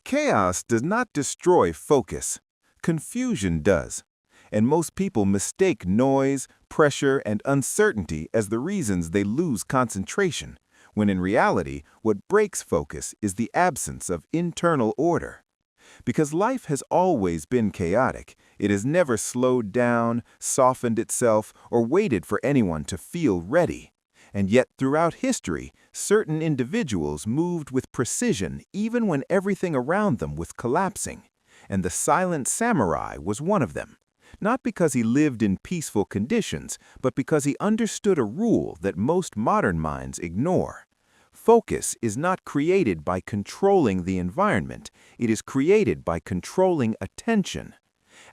Chaos does not destroy focus. Confusion does. And most people mistake noise, pressure, and uncertainty as the reasons they lose concentration, when in reality, what breaks focus is the absence of internal order. Because life has always been chaotic, it has never slowed down, softened itself, or waited for anyone to feel ready. And yet, throughout history, certain individuals moved with precision even when everything around them was collapsing. And the silent samurai was one of them. Not because he lived in peaceful conditions, but because he understood a rule that most modern minds ignore. Focus is not created by controlling the environment, it is created by controlling attention.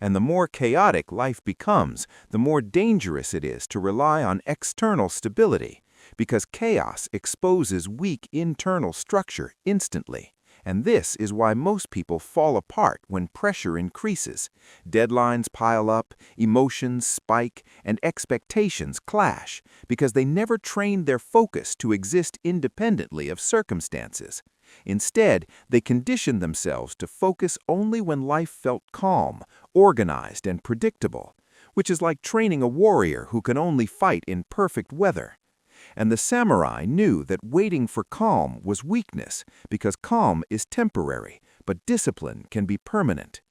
And the more chaotic life becomes, the more dangerous it is to rely on external stability, because chaos exposes weak internal structure instantly. And this is why most people fall apart when pressure increases. Deadlines pile up, emotions spike, and expectations clash, because they never trained their focus to exist independently of circumstances. Instead, they conditioned themselves to focus only when life felt calm, organized, and predictable, which is like training a warrior who can only fight in perfect weather. And the samurai knew that waiting for calm was weakness, because calm is temporary, but discipline can be permanent.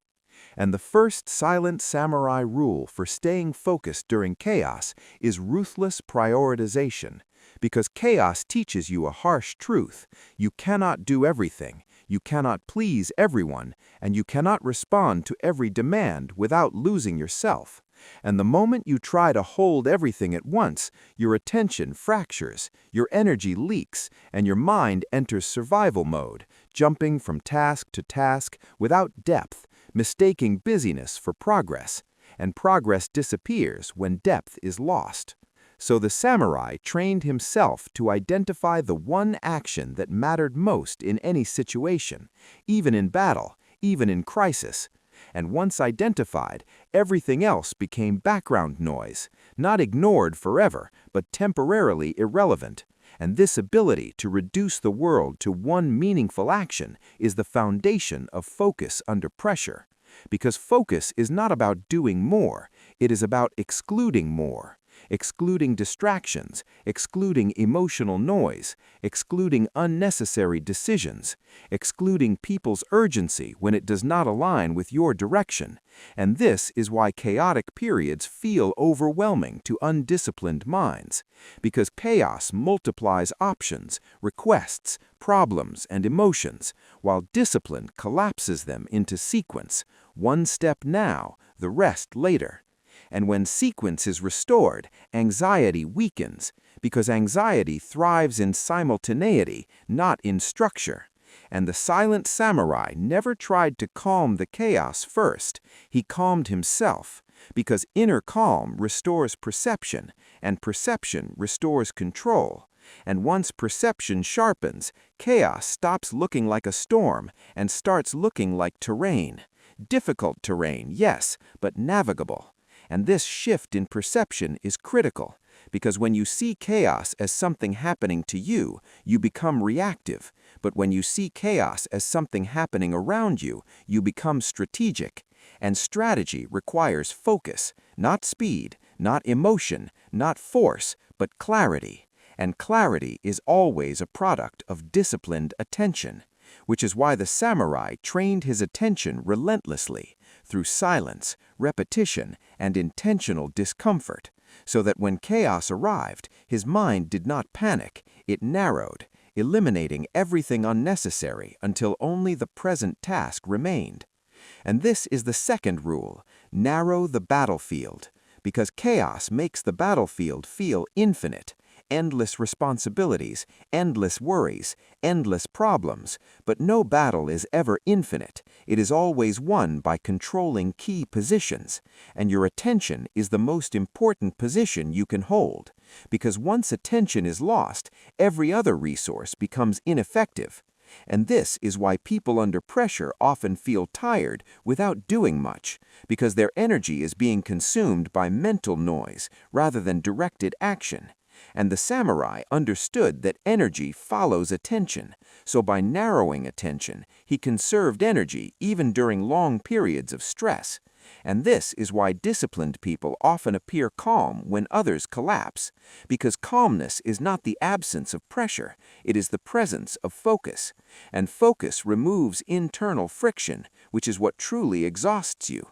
And the first silent samurai rule for staying focused during chaos is ruthless prioritization, because chaos teaches you a harsh truth. You cannot do everything, you cannot please everyone, and you cannot respond to every demand without losing yourself. And the moment you try to hold everything at once, your attention fractures, your energy leaks, and your mind enters survival mode, jumping from task to task without depth, mistaking busyness for progress. And progress disappears when depth is lost. So the samurai trained himself to identify the one action that mattered most in any situation, even in battle, even in crisis. And once identified, everything else became background noise, not ignored forever, but temporarily irrelevant. And this ability to reduce the world to one meaningful action is the foundation of focus under pressure. Because focus is not about doing more, it is about excluding more. Excluding distractions, excluding emotional noise, excluding unnecessary decisions, excluding people's urgency when it does not align with your direction. And this is why chaotic periods feel overwhelming to undisciplined minds, because chaos multiplies options, requests, problems, and emotions, while discipline collapses them into sequence, one step now, the rest later. And when sequence is restored, anxiety weakens, because anxiety thrives in simultaneity, not in structure. And the silent samurai never tried to calm the chaos first. He calmed himself, because inner calm restores perception, and perception restores control. And once perception sharpens, chaos stops looking like a storm and starts looking like terrain. Difficult terrain, yes, but navigable. And this shift in perception is critical, because when you see chaos as something happening to you, you become reactive. But when you see chaos as something happening around you, you become strategic. And strategy requires focus, not speed, not emotion, not force, but clarity. And clarity is always a product of disciplined attention, which is why the samurai trained his attention relentlessly, through silence, repetition, and intentional discomfort, so that when chaos arrived, his mind did not panic, it narrowed, eliminating everything unnecessary until only the present task remained. And this is the second rule: narrow the battlefield, because chaos makes the battlefield feel infinite. Endless responsibilities, endless worries, endless problems, but no battle is ever infinite. It is always won by controlling key positions, and your attention is the most important position you can hold, because once attention is lost, every other resource becomes ineffective. And this is why people under pressure often feel tired without doing much, because their energy is being consumed by mental noise rather than directed action. And the samurai understood that energy follows attention, so by narrowing attention, he conserved energy even during long periods of stress. And this is why disciplined people often appear calm when others collapse, because calmness is not the absence of pressure, it is the presence of focus. And focus removes internal friction, which is what truly exhausts you.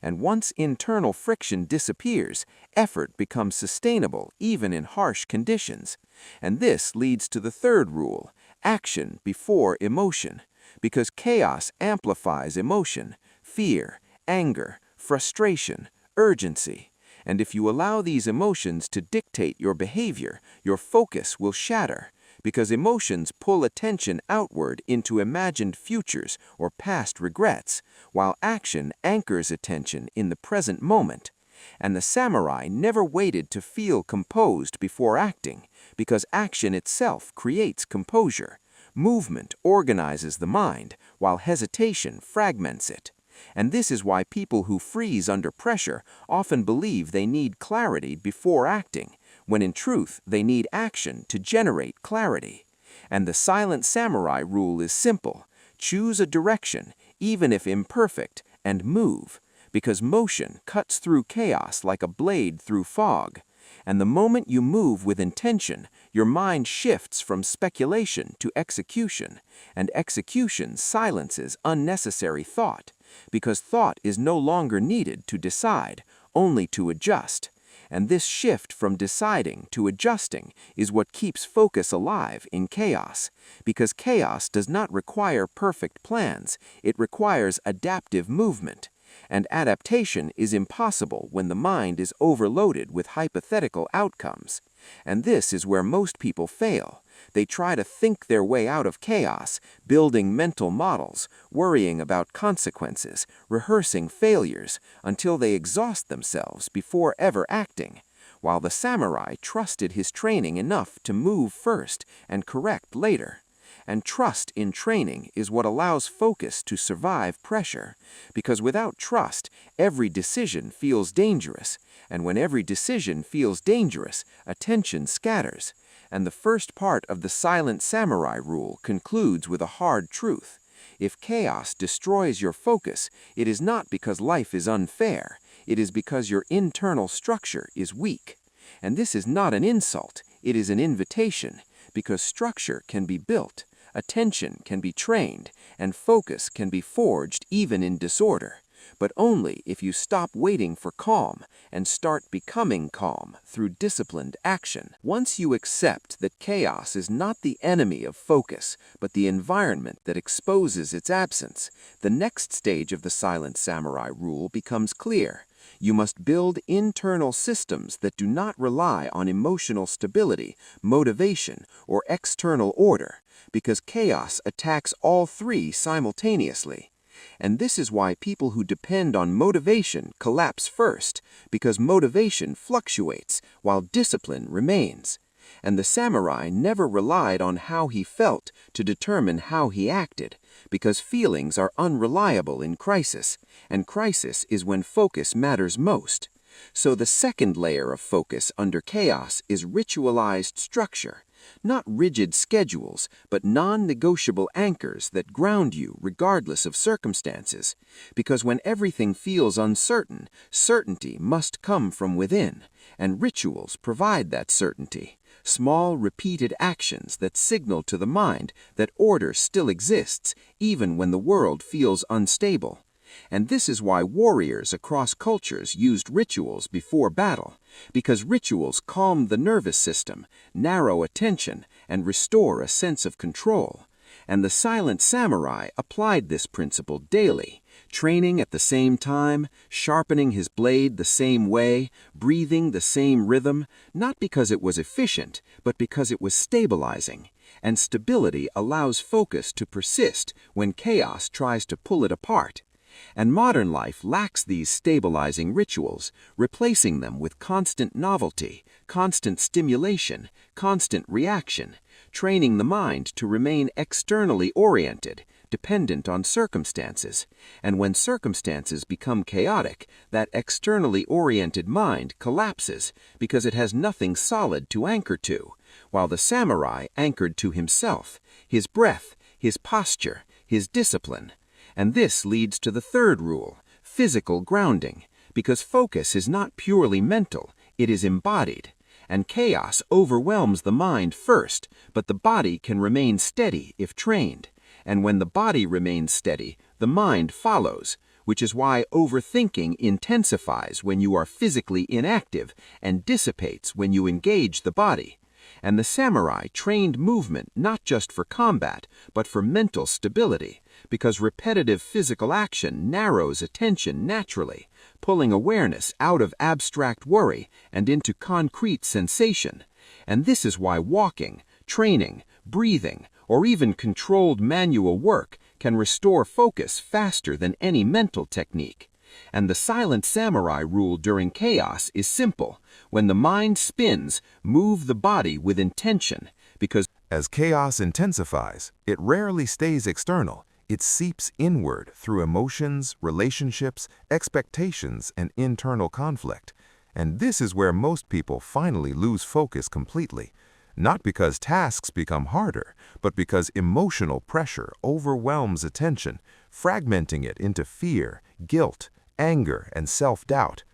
And once internal friction disappears, effort becomes sustainable even in harsh conditions. And this leads to the third rule: action before emotion, because chaos amplifies emotion, fear, anger, frustration, urgency. And if you allow these emotions to dictate your behavior, your focus will shatter, because emotions pull attention outward into imagined futures or past regrets, while action anchors attention in the present moment. And the samurai never waited to feel composed before acting, because action itself creates composure. Movement organizes the mind, while hesitation fragments it. And this is why people who freeze under pressure often believe they need clarity before acting, when in truth they need action to generate clarity. And the silent samurai rule is simple: choose a direction, even if imperfect, and move, because motion cuts through chaos like a blade through fog. And the moment you move with intention, your mind shifts from speculation to execution, and execution silences unnecessary thought, because thought is no longer needed to decide, only to adjust. And this shift from deciding to adjusting is what keeps focus alive in chaos, because chaos does not require perfect plans, it requires adaptive movement. And adaptation is impossible when the mind is overloaded with hypothetical outcomes. And this is where most people fail. They try to think their way out of chaos, building mental models, worrying about consequences, rehearsing failures, until they exhaust themselves before ever acting, while the samurai trusted his training enough to move first and correct later. And trust in training is what allows focus to survive pressure, because without trust, every decision feels dangerous, and when every decision feels dangerous, attention scatters. And the first part of the silent samurai rule concludes with a hard truth: if chaos destroys your focus, it is not because life is unfair, it is because your internal structure is weak. And this is not an insult, it is an invitation, because structure can be built, attention can be trained, and focus can be forged even in disorder, but only if you stop waiting for calm and start becoming calm through disciplined action. Once you accept that chaos is not the enemy of focus, but the environment that exposes its absence, the next stage of the silent samurai rule becomes clear. You must build internal systems that do not rely on emotional stability, motivation, or external order, because chaos attacks all three simultaneously. And this is why people who depend on motivation collapse first, because motivation fluctuates while discipline remains. And the samurai never relied on how he felt to determine how he acted, because feelings are unreliable in crisis, and crisis is when focus matters most. So the second layer of focus under chaos is ritualized structure, not rigid schedules, but non-negotiable anchors that ground you regardless of circumstances, because when everything feels uncertain, certainty must come from within, and rituals provide that certainty. Small, repeated actions that signal to the mind that order still exists, even when the world feels unstable. And this is why warriors across cultures used rituals before battle, because rituals calm the nervous system, narrow attention, and restore a sense of control. And the silent samurai applied this principle daily, training at the same time, sharpening his blade the same way, breathing the same rhythm, not because it was efficient, but because it was stabilizing. And stability allows focus to persist when chaos tries to pull it apart. And modern life lacks these stabilizing rituals, replacing them with constant novelty, constant stimulation, constant reaction, training the mind to remain externally oriented, dependent on circumstances, and when circumstances become chaotic, that externally oriented mind collapses because it has nothing solid to anchor to, while the samurai anchored to himself, his breath, his posture, his discipline. And this leads to the third rule, physical grounding, because focus is not purely mental, it is embodied. And chaos overwhelms the mind first, but the body can remain steady if trained. And when the body remains steady, the mind follows, which is why overthinking intensifies when you are physically inactive and dissipates when you engage the body. And the samurai trained movement not just for combat, but for mental stability, because repetitive physical action narrows attention naturally, pulling awareness out of abstract worry and into concrete sensation. And this is why walking, training, breathing, or even controlled manual work can restore focus faster than any mental technique. And the silent samurai rule during chaos is simple. When the mind spins, move the body with intention, because as chaos intensifies, it rarely stays external. It seeps inward through emotions, relationships, expectations, and internal conflict. And this is where most people finally lose focus completely. Not because tasks become harder, but because emotional pressure overwhelms attention, fragmenting it into fear, guilt, anger, and self-doubt.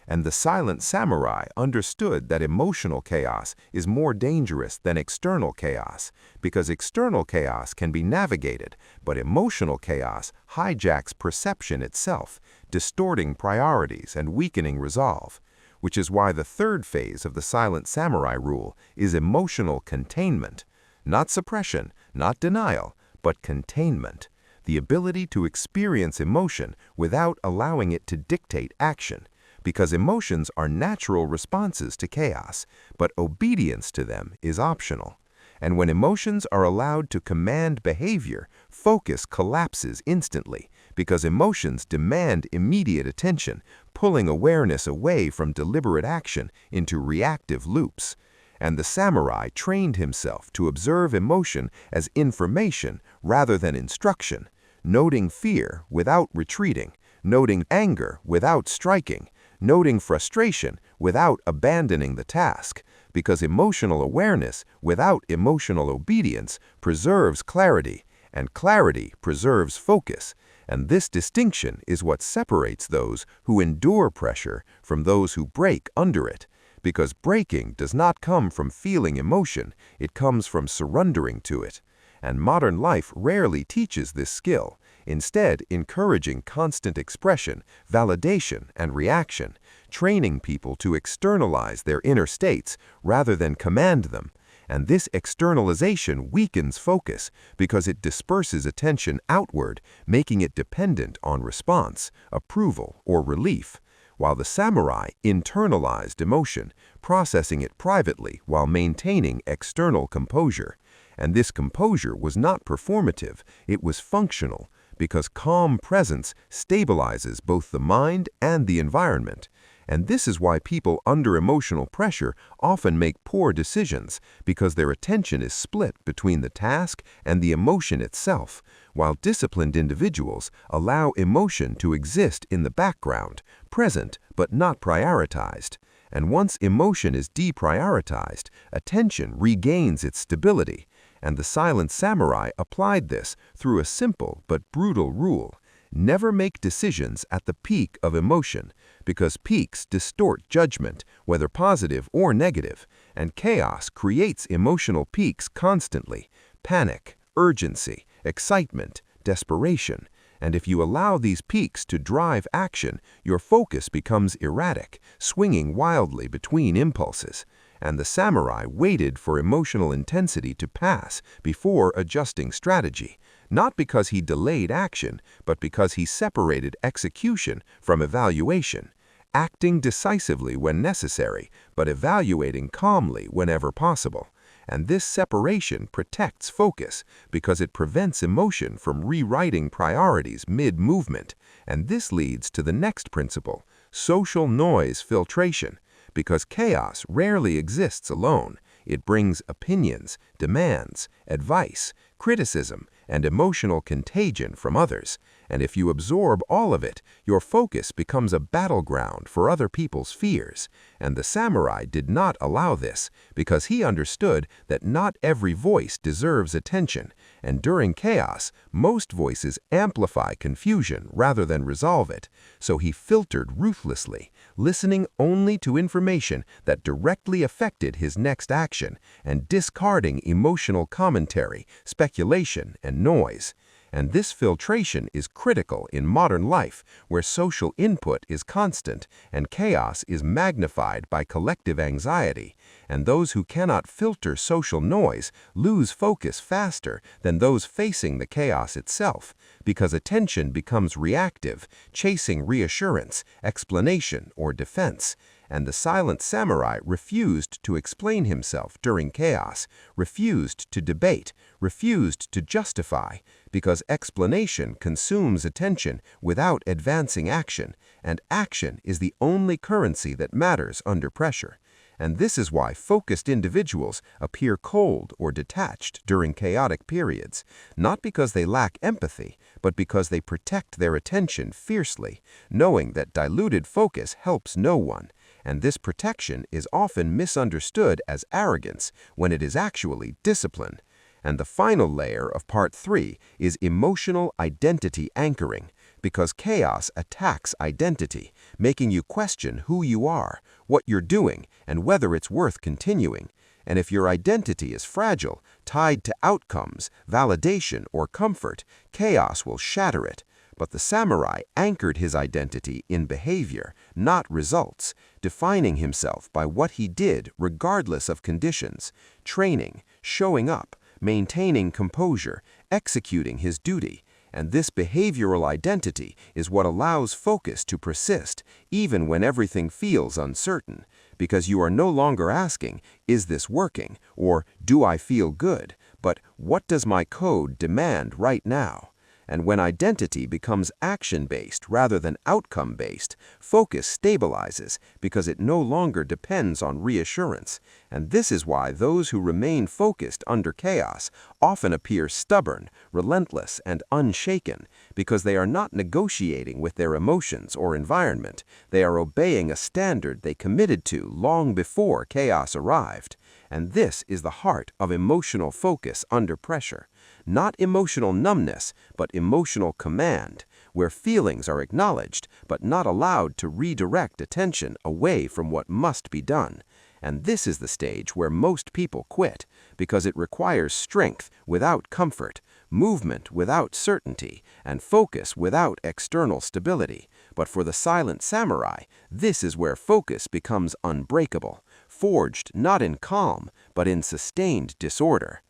And the silent samurai understood that emotional chaos is more dangerous than external chaos, because external chaos can be navigated, but emotional chaos hijacks perception itself, distorting priorities and weakening resolve. Which is why the third phase of the silent samurai rule is emotional containment. Not suppression, not denial, but containment. The ability to experience emotion without allowing it to dictate action, because emotions are natural responses to chaos, but obedience to them is optional. And when emotions are allowed to command behavior, focus collapses instantly, because emotions demand immediate attention, pulling awareness away from deliberate action into reactive loops. And the samurai trained himself to observe emotion as information rather than instruction, noting fear without retreating, noting anger without striking, noting frustration without abandoning the task, because emotional awareness without emotional obedience preserves clarity, and clarity preserves focus. And this distinction is what separates those who endure pressure from those who break under it, because breaking does not come from feeling emotion, it comes from surrendering to it. And modern life rarely teaches this skill, instead encouraging constant expression, validation, and reaction, training people to externalize their inner states rather than command them. And this externalization weakens focus because it disperses attention outward, making it dependent on response, approval, or relief, while the samurai internalized emotion, processing it privately while maintaining external composure. And this composure was not performative, it was functional, because calm presence stabilizes both the mind and the environment. And this is why people under emotional pressure often make poor decisions, because their attention is split between the task and the emotion itself, while disciplined individuals allow emotion to exist in the background, present but not prioritized. And once emotion is deprioritized, attention regains its stability. And the silent samurai applied this through a simple but brutal rule. Never make decisions at the peak of emotion, because peaks distort judgment, whether positive or negative, and chaos creates emotional peaks constantly: panic, urgency, excitement, desperation. And if you allow these peaks to drive action, your focus becomes erratic, swinging wildly between impulses. And the samurai waited for emotional intensity to pass before adjusting strategy, not because he delayed action, but because he separated execution from evaluation, acting decisively when necessary, but evaluating calmly whenever possible. And this separation protects focus because it prevents emotion from rewriting priorities mid-movement. And this leads to the next principle, social noise filtration. Because chaos rarely exists alone, it brings opinions, demands, advice, criticism, and emotional contagion from others. And if you absorb all of it, your focus becomes a battleground for other people's fears. And the samurai did not allow this, because he understood that not every voice deserves attention, and during chaos, most voices amplify confusion rather than resolve it. So he filtered ruthlessly, listening only to information that directly affected his next action, and discarding emotional commentary, speculation, and noise. And this filtration is critical in modern life, where social input is constant and chaos is magnified by collective anxiety. And those who cannot filter social noise lose focus faster than those facing the chaos itself, because attention becomes reactive, chasing reassurance, explanation, or defense. And the silent samurai refused to explain himself during chaos, refused to debate, refused to justify, because explanation consumes attention without advancing action, and action is the only currency that matters under pressure. And this is why focused individuals appear cold or detached during chaotic periods, not because they lack empathy, but because they protect their attention fiercely, knowing that diluted focus helps no one. And this protection is often misunderstood as arrogance when it is actually discipline. And the final layer of part 3 is emotional identity anchoring, because chaos attacks identity, making you question who you are, what you're doing, and whether it's worth continuing. And if your identity is fragile, tied to outcomes, validation, or comfort, chaos will shatter it. But the samurai anchored his identity in behavior, not results, defining himself by what he did regardless of conditions, training, showing up, maintaining composure, executing his duty. And this behavioral identity is what allows focus to persist, even when everything feels uncertain, because you are no longer asking, "Is this working?" or "Do I feel good?" but "What does my code demand right now?" And when identity becomes action-based rather than outcome-based, focus stabilizes because it no longer depends on reassurance. And this is why those who remain focused under chaos often appear stubborn, relentless, and unshaken, because they are not negotiating with their emotions or environment. They are obeying a standard they committed to long before chaos arrived. And this is the heart of emotional focus under pressure. Not emotional numbness, but emotional command, where feelings are acknowledged but not allowed to redirect attention away from what must be done. And this is the stage where most people quit, because it requires strength without comfort, movement without certainty, and focus without external stability. But for the silent samurai, this is where focus becomes unbreakable, forged not in calm, but in sustained disorder.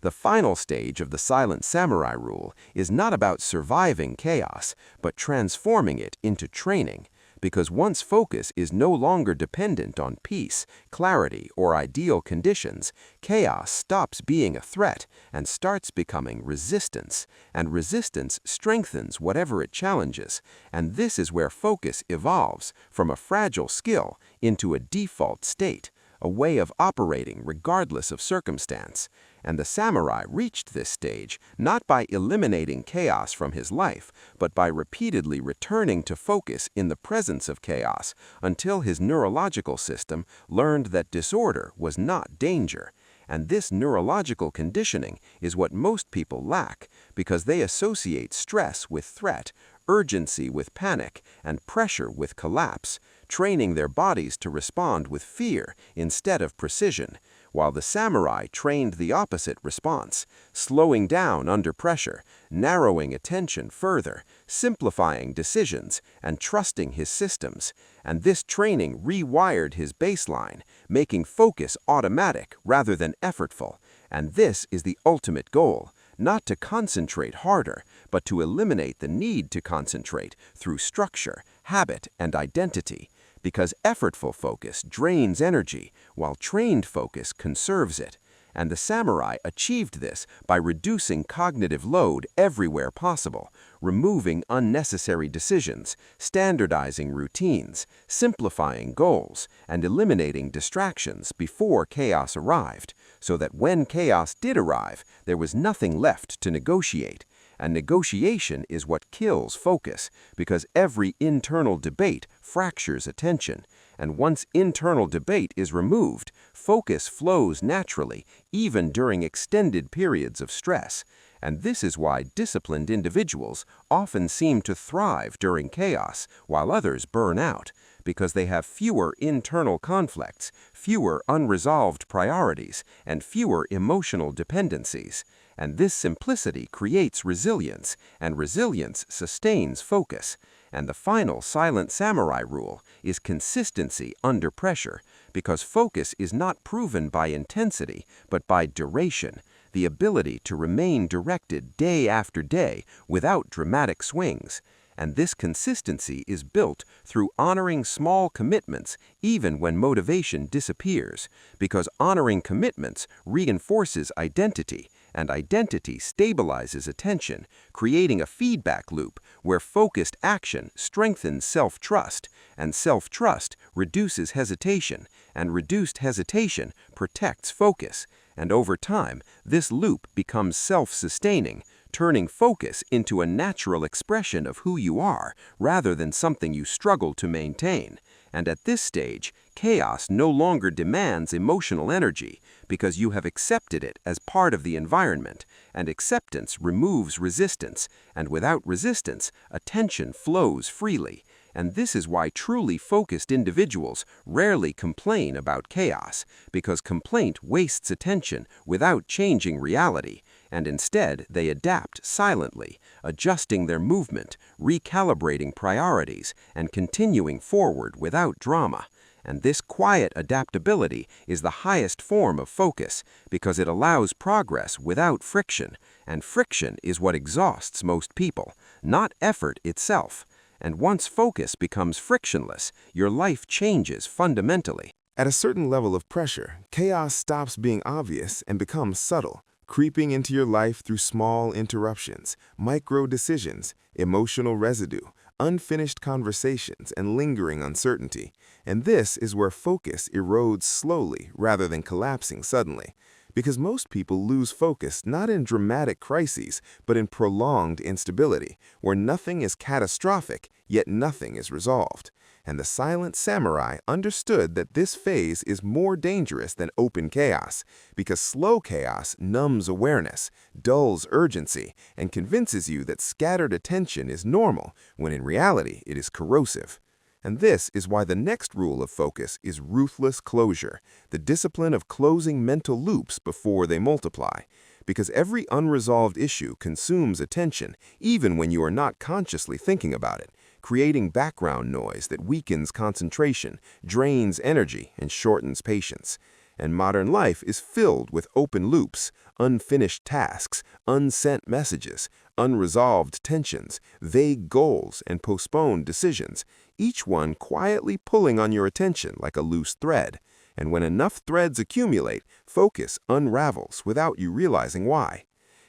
The final stage of the silent samurai rule is not about surviving chaos, but transforming it into training, because once focus is no longer dependent on peace, clarity, or ideal conditions, chaos stops being a threat and starts becoming resistance, and resistance strengthens whatever it challenges. And this is where focus evolves from a fragile skill into a default state, a way of operating regardless of circumstance. And the samurai reached this stage not by eliminating chaos from his life, but by repeatedly returning to focus in the presence of chaos until his neurological system learned that disorder was not danger. And this neurological conditioning is what most people lack, because they associate stress with threat, urgency with panic, and pressure with collapse, training their bodies to respond with fear instead of precision, while the samurai trained the opposite response, slowing down under pressure, narrowing attention further, simplifying decisions, and trusting his systems. And this training rewired his baseline, making focus automatic rather than effortful. And this is the ultimate goal, not to concentrate harder, but to eliminate the need to concentrate through structure, habit, and identity. Because effortful focus drains energy, while trained focus conserves it. And the samurai achieved this by reducing cognitive load everywhere possible, removing unnecessary decisions, standardizing routines, simplifying goals, and eliminating distractions before chaos arrived, so that when chaos did arrive, there was nothing left to negotiate. And negotiation is what kills focus, because every internal debate fractures attention. And once internal debate is removed, focus flows naturally, even during extended periods of stress. And this is why disciplined individuals often seem to thrive during chaos, while others burn out, because they have fewer internal conflicts, fewer unresolved priorities, and fewer emotional dependencies. And this simplicity creates resilience, and resilience sustains focus. And the final silent samurai rule is consistency under pressure, because focus is not proven by intensity, but by duration, the ability to remain directed day after day without dramatic swings. And this consistency is built through honoring small commitments even when motivation disappears, because honoring commitments reinforces identity, and identity stabilizes attention, creating a feedback loop where focused action strengthens self-trust, and self-trust reduces hesitation, and reduced hesitation protects focus. And over time, this loop becomes self-sustaining, turning focus into a natural expression of who you are rather than something you struggle to maintain. And at this stage, chaos no longer demands emotional energy because you have accepted it as part of the environment, and acceptance removes resistance, and without resistance, attention flows freely. And this is why truly focused individuals rarely complain about chaos, because complaint wastes attention without changing reality, and instead they adapt silently, adjusting their movement, recalibrating priorities, and continuing forward without drama. And this quiet adaptability is the highest form of focus because it allows progress without friction, and friction is what exhausts most people, not effort itself. And once focus becomes frictionless, your life changes fundamentally. At a certain level of pressure, chaos stops being obvious and becomes subtle, creeping into your life through small interruptions, micro decisions, emotional residue, unfinished conversations, and lingering uncertainty. And this is where focus erodes slowly rather than collapsing suddenly. Because most people lose focus not in dramatic crises, but in prolonged instability, where nothing is catastrophic, yet nothing is resolved. And the silent samurai understood that this phase is more dangerous than open chaos, because slow chaos numbs awareness, dulls urgency, and convinces you that scattered attention is normal, when in reality it is corrosive. And this is why the next rule of focus is ruthless closure, the discipline of closing mental loops before they multiply. Because every unresolved issue consumes attention, even when you are not consciously thinking about it, creating background noise that weakens concentration, drains energy, and shortens patience. And modern life is filled with open loops, unfinished tasks, unsent messages, unresolved tensions, vague goals, and postponed decisions, each one quietly pulling on your attention like a loose thread. And when enough threads accumulate, focus unravels without you realizing why.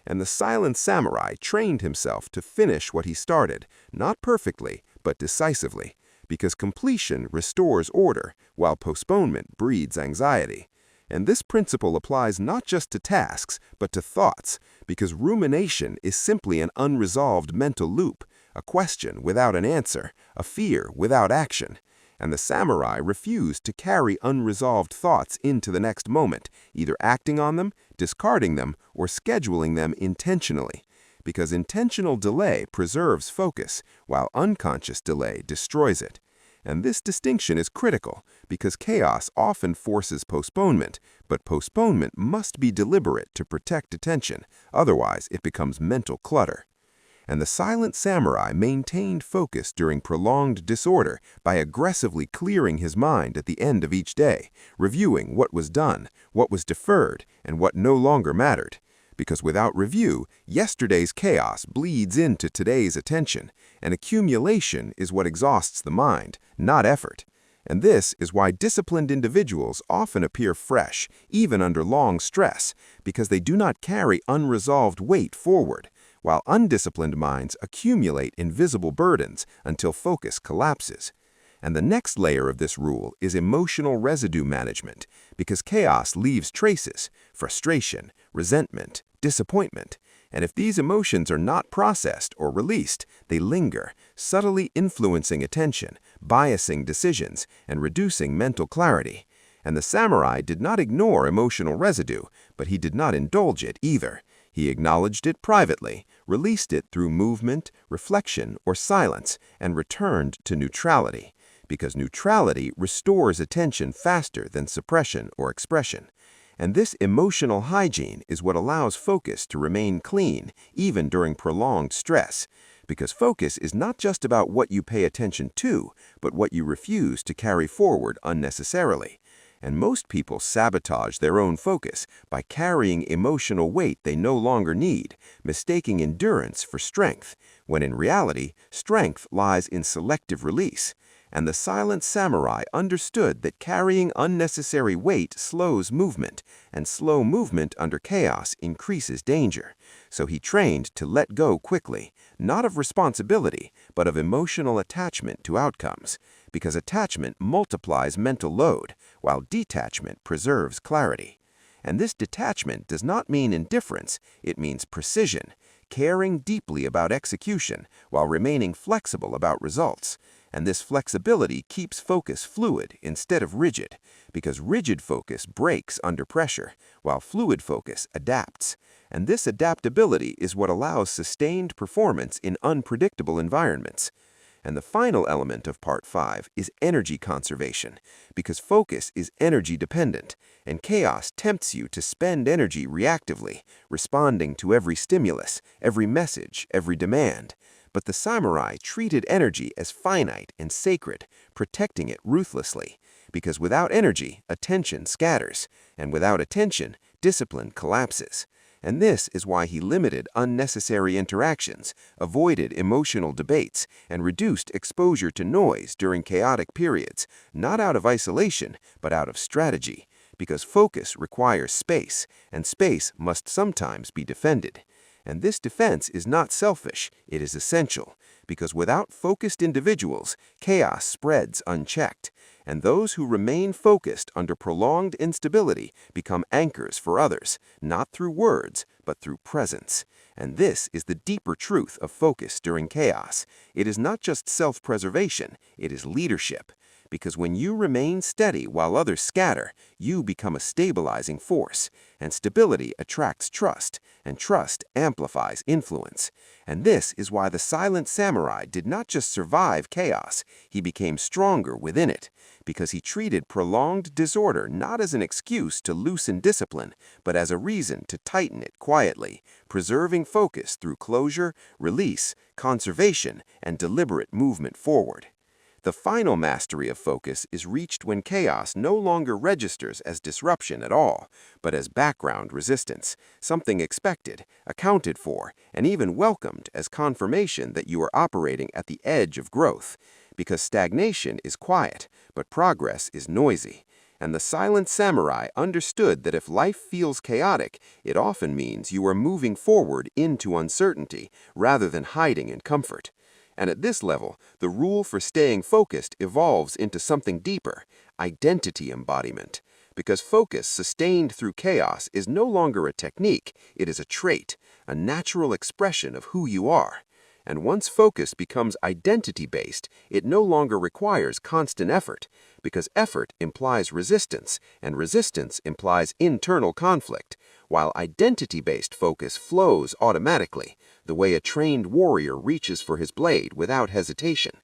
And the silent samurai trained himself to finish what he started, not perfectly, but decisively, because completion restores order, while postponement breeds anxiety. And this principle applies not just to tasks, but to thoughts, because rumination is simply an unresolved mental loop, a question without an answer, a fear without action. And the samurai refused to carry unresolved thoughts into the next moment, either acting on them, discarding them, or scheduling them intentionally. Because intentional delay preserves focus, while unconscious delay destroys it. And this distinction is critical because chaos often forces postponement, but postponement must be deliberate to protect attention, otherwise it becomes mental clutter. And the silent samurai maintained focus during prolonged disorder by aggressively clearing his mind at the end of each day, reviewing what was done, what was deferred, and what no longer mattered. Because without review, yesterday's chaos bleeds into today's attention, and accumulation is what exhausts the mind, not effort. And this is why disciplined individuals often appear fresh, even under long stress, because they do not carry unresolved weight forward, while undisciplined minds accumulate invisible burdens until focus collapses. And the next layer of this rule is emotional residue management, because chaos leaves traces, frustration, resentment, disappointment. And if these emotions are not processed or released, they linger, subtly influencing attention, biasing decisions, and reducing mental clarity. And the samurai did not ignore emotional residue, but he did not indulge it either. He acknowledged it privately, released it through movement, reflection, or silence, and returned to neutrality, because neutrality restores attention faster than suppression or expression. And this emotional hygiene is what allows focus to remain clean, even during prolonged stress, because focus is not just about what you pay attention to, but what you refuse to carry forward unnecessarily. And most people sabotage their own focus by carrying emotional weight they no longer need, mistaking endurance for strength, when in reality, strength lies in selective release. And the silent samurai understood that carrying unnecessary weight slows movement, and slow movement under chaos increases danger. So he trained to let go quickly, not of responsibility, but of emotional attachment to outcomes, because attachment multiplies mental load, while detachment preserves clarity. And this detachment does not mean indifference, it means precision, caring deeply about execution while remaining flexible about results. And this flexibility keeps focus fluid instead of rigid, because rigid focus breaks under pressure, while fluid focus adapts. And this adaptability is what allows sustained performance in unpredictable environments. And the final element of Part 5 is energy conservation, because focus is energy dependent, and chaos tempts you to spend energy reactively, responding to every stimulus, every message, every demand. But the samurai treated energy as finite and sacred, protecting it ruthlessly, because without energy, attention scatters, and without attention, discipline collapses. And this is why he limited unnecessary interactions, avoided emotional debates, and reduced exposure to noise during chaotic periods, not out of isolation, but out of strategy, because focus requires space, and space must sometimes be defended. And this defense is not selfish, it is essential, because without focused individuals, chaos spreads unchecked, and those who remain focused under prolonged instability become anchors for others, not through words, but through presence. And this is the deeper truth of focus during chaos. It is not just self-preservation, it is leadership. Because when you remain steady while others scatter, you become a stabilizing force, and stability attracts trust, and trust amplifies influence. And this is why the silent samurai did not just survive chaos, he became stronger within it, because he treated prolonged disorder not as an excuse to loosen discipline, but as a reason to tighten it quietly, preserving focus through closure, release, conservation, and deliberate movement forward. The final mastery of focus is reached when chaos no longer registers as disruption at all, but as background resistance, something expected, accounted for, and even welcomed as confirmation that you are operating at the edge of growth, because stagnation is quiet, but progress is noisy. And the silent samurai understood that if life feels chaotic, it often means you are moving forward into uncertainty rather than hiding in comfort. And at this level, the rule for staying focused evolves into something deeper, identity embodiment. Because focus sustained through chaos is no longer a technique, it is a trait, a natural expression of who you are. And once focus becomes identity-based, it no longer requires constant effort, because effort implies resistance, and resistance implies internal conflict, while identity-based focus flows automatically, the way a trained warrior reaches for his blade without hesitation.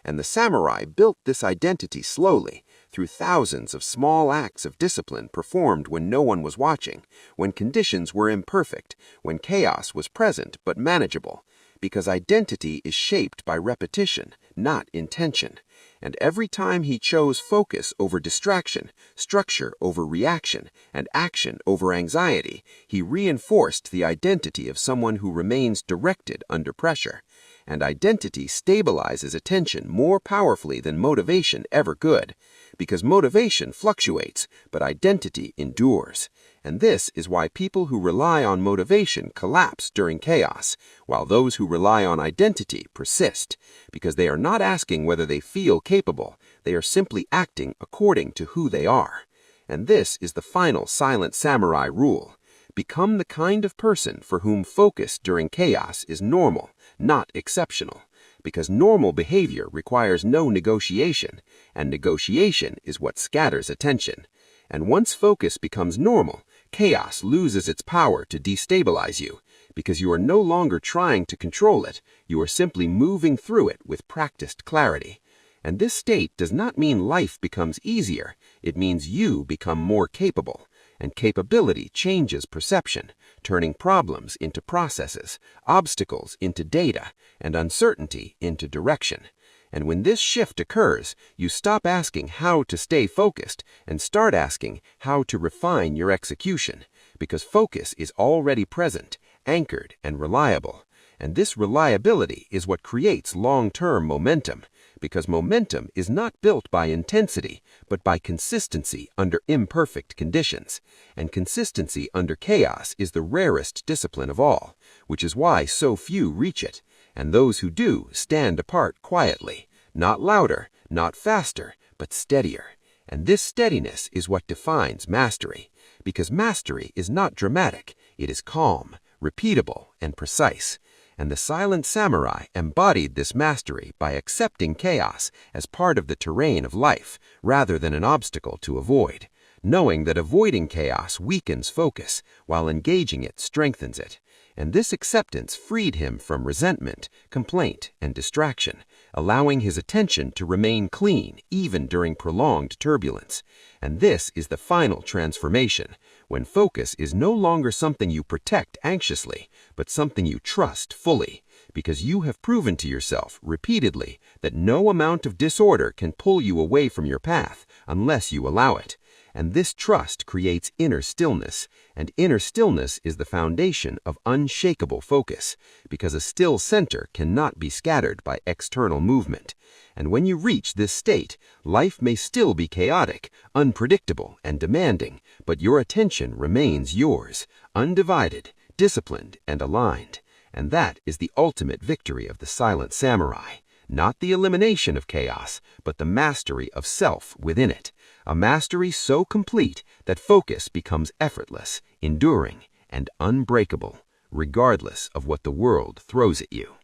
And the samurai built this identity slowly, through thousands of small acts of discipline performed when no one was watching, when conditions were imperfect, when chaos was present but manageable, because identity is shaped by repetition, not intention. And every time he chose focus over distraction, structure over reaction, and action over anxiety, he reinforced the identity of someone who remains directed under pressure. and identity stabilizes attention more powerfully than motivation ever could, because motivation fluctuates, but identity endures. And this is why people who rely on motivation collapse during chaos, while those who rely on identity persist, because they are not asking whether they feel capable, they are simply acting according to who they are. And this is the final silent samurai rule. Become the kind of person for whom focus during chaos is normal, not exceptional, because normal behavior requires no negotiation, and negotiation is what scatters attention. And once focus becomes normal, chaos loses its power to destabilize you, because you are no longer trying to control it, you are simply moving through it with practiced clarity. And this state does not mean life becomes easier, it means you become more capable. And capability changes perception, turning problems into processes, obstacles into data, and uncertainty into direction. And when this shift occurs, you stop asking how to stay focused and start asking how to refine your execution, because focus is already present, anchored, and reliable. And this reliability is what creates long-term momentum, because momentum is not built by intensity, but by consistency under imperfect conditions. And consistency under chaos is the rarest discipline of all, which is why so few reach it. And those who do stand apart quietly, not louder, not faster, but steadier. And this steadiness is what defines mastery, because mastery is not dramatic, it is calm, repeatable, and precise. And the silent samurai embodied this mastery by accepting chaos as part of the terrain of life, rather than an obstacle to avoid, knowing that avoiding chaos weakens focus, while engaging it strengthens it. And this acceptance freed him from resentment, complaint, and distraction, allowing his attention to remain clean even during prolonged turbulence. And this is the final transformation, when focus is no longer something you protect anxiously, but something you trust fully, because you have proven to yourself repeatedly that no amount of disorder can pull you away from your path unless you allow it. And this trust creates inner stillness, and inner stillness is the foundation of unshakable focus, because a still center cannot be scattered by external movement. And when you reach this state, life may still be chaotic, unpredictable, and demanding, but your attention remains yours, undivided, disciplined, and aligned. And that is the ultimate victory of the silent samurai. Not the elimination of chaos, but the mastery of self within it. A mastery so complete that focus becomes effortless, enduring, and unbreakable, regardless of what the world throws at you.